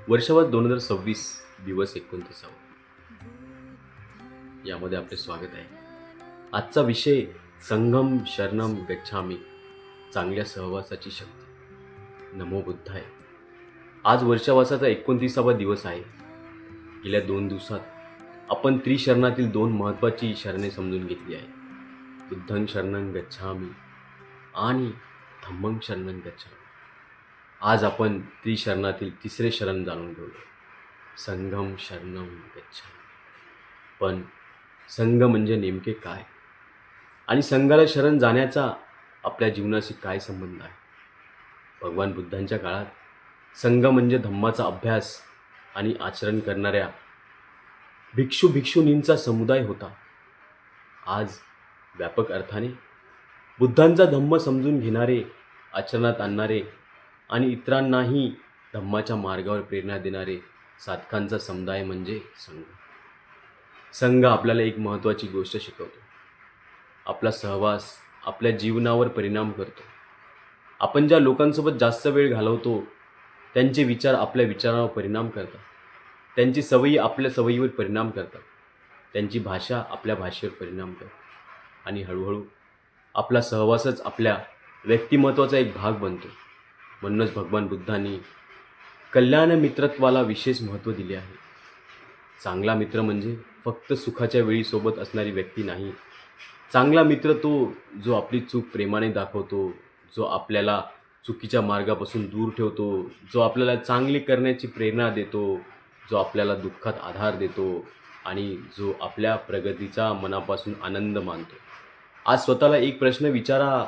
वर्षावर 2026 दिवस 29. यामध्ये आपले स्वागत आहे. आजचा विषय संघम शरणम गच्छामी, चांगल्या सहवासाची शक्ती. नमो बुद्धाय. आज वर्षावासाचा 29वा दिवस आहे. गेल्या 2 दिवसात आपण त्रिशरणातील 2 महत्त्वाची शरणे समजून घेतली आहे. बुद्धं शरणं गच्छामी आणि धम्मं शरणं गच्छामी. आज आपण त्रिशरणातील 3रे शरण जाणून घेऊया, संघम शरणम गच्छामी. पण संघ म्हणजे नेमके काय आणि संघाला शरण जाण्याचा आपल्या जीवनाशी काय संबंध आहे? भगवान बुद्धांच्या काळात संघ म्हणजे धम्माचा अभ्यास आणि आचरण करणाऱ्या भिक्षुनींचा समुदाय होता. आज व्यापक अर्थाने बुद्धांचा धम्म समजून घेणारे, आचरणात आणणारे आणि इतरांनाही धम्माच्या मार्गावर प्रेरणा देणारे साधकांचा समुदाय म्हणजे संघ. संघ आपल्याला एक महत्त्वाची गोष्ट शिकवतो. आपला सहवास आपल्या जीवनावर परिणाम करतो. आपण ज्या लोकांसोबत जास्त वेळ घालवतो त्यांचे विचार आपल्या विचारावर परिणाम करतात. त्यांची सवयी आपल्या सवयीवर परिणाम करतात. त्यांची भाषा आपल्या भाषेवर परिणाम करते. आणि हळूहळू आपला सहवासच आपल्या व्यक्तिमत्त्वाचा एक भाग बनतो. म्हणूनच भगवान बुद्धांनी कल्याण मित्रत्वाला विशेष महत्त्व दिले आहे. चांगला मित्र म्हणजे फक्त सुखाच्या वेळी सोबत असणारी व्यक्ती नाही. चांगला मित्र तो जो आपली चूक प्रेमाने दाखवतो, जो आपल्याला चुकीच्या मार्गापासून दूर ठेवतो, जो आपल्याला चांगले करण्याची प्रेरणा देतो, जो आपल्याला दुःखात आधार देतो आणि जो आपल्या प्रगतीचा मनापासून आनंद मानतो. आज स्वतःला एक प्रश्न विचारा,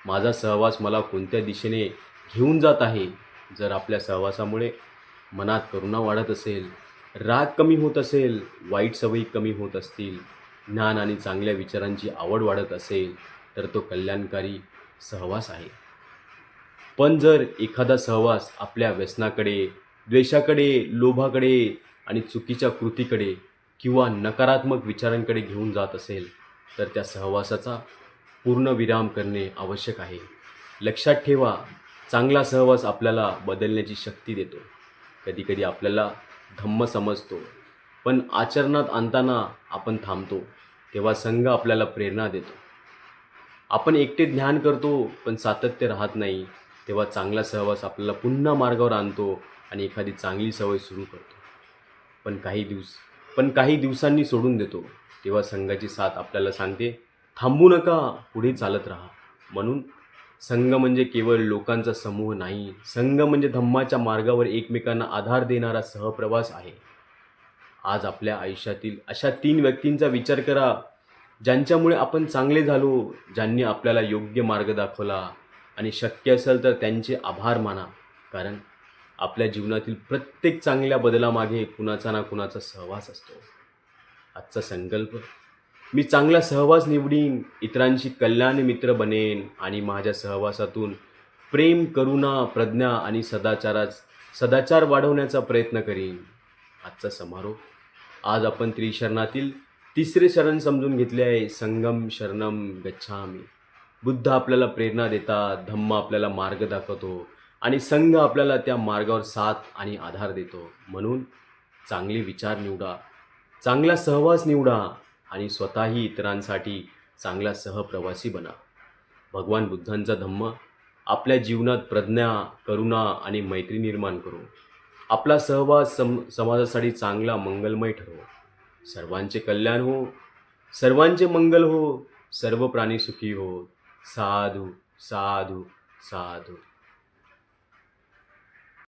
माझा सहवास मला कोणत्या दिशेने घेऊन जात आहे? जर आपल्या सहवासामुळे मनात करुणा वाढत असेल, राग कमी होत असेल, वाईट सवयी कमी होत असतील, ज्ञान आणि चांगल्या विचारांची आवड वाढत असेल, तर तो कल्याणकारी सहवास आहे. पण जर एखादा सहवास आपल्या व्यसनाकडे, द्वेषाकडे, लोभाकडे आणि चुकीच्या कृतीकडे किंवा नकारात्मक विचारांकडे घेऊन जात असेल, तर त्या सहवासाचा पूर्ण विराम करणे आवश्यक आहे. लक्षात ठेवा, चांगला सहवास आपल्याला बदलण्याची शक्ती देतो. कधीकधी आपल्याला धम्म समजतो, पण आचरणात आणताना आपण थांबतो. तेव्हा संघ आपल्याला प्रेरणा देतो. आपण एकटे ध्यान करतो, पण सातत्य राहत नाही. तेव्हा चांगला सहवास आपल्याला पुन्हा मार्गावर आणतो आणि एखादी चांगली सवय सुरू करतो. पण काही दिवसांनी सोडून देतो. तेव्हा संघाची साथ आपल्याला सांगते, थांबू नका, पुढे चालत राहा. म्हणून संघ म्हणजे केवळ लोकांचा समूह नाही. संघ म्हणजे धम्माच्या मार्गावर एकमेकांना आधार देणारा सहप्रवास आहे. आज आपल्या आयुष्यातील अशा 3 व्यक्तींचा विचार करा, ज्यांच्यामुळे आपण चांगले झालो, ज्यांनी आपल्याला योग्य मार्ग दाखवला, आणि शक्य असेल तर त्यांचे आभार माना. कारण आपल्या जीवनातील प्रत्येक चांगल्या बदलामागे कुणाचा ना कुणाचा सहवास असतो. आजचा संकल्प, मी चांगला सहवास निवडीन, इतरांशी कल्याण मित्र बनेन आणि माझ्या सहवासातून प्रेम, करुणा, प्रज्ञा आणि सदाचार वाढवण्याचा प्रयत्न करीन. आजचा समारोप, आज आपण त्रिशरणातील 3रे शरण समजून घेतले आहे, संघम शरणम गच्छामी. बुद्ध आपल्याला प्रेरणा देतात, धम्म आपल्याला मार्ग दाखवतो आणि संघ आपल्याला त्या मार्गावर साथ आणि आधार देतो. म्हणून चांगले विचार निवडा, चांगला सहवास निवडा आणि स्वतःही इतरांसाठी चांगला सहप्रवासी बना. भगवान बुद्धांचा धम्म आपल्या जीवनात प्रज्ञा, करुणा आणि मैत्री निर्माण करू. आपला सहवास समाजासाठी चांगला, मंगलमय ठरवो. सर्वांचे कल्याण हो, सर्वांचे मंगल हो, सर्व प्राणी सुखी हो. साधू साधू साधू.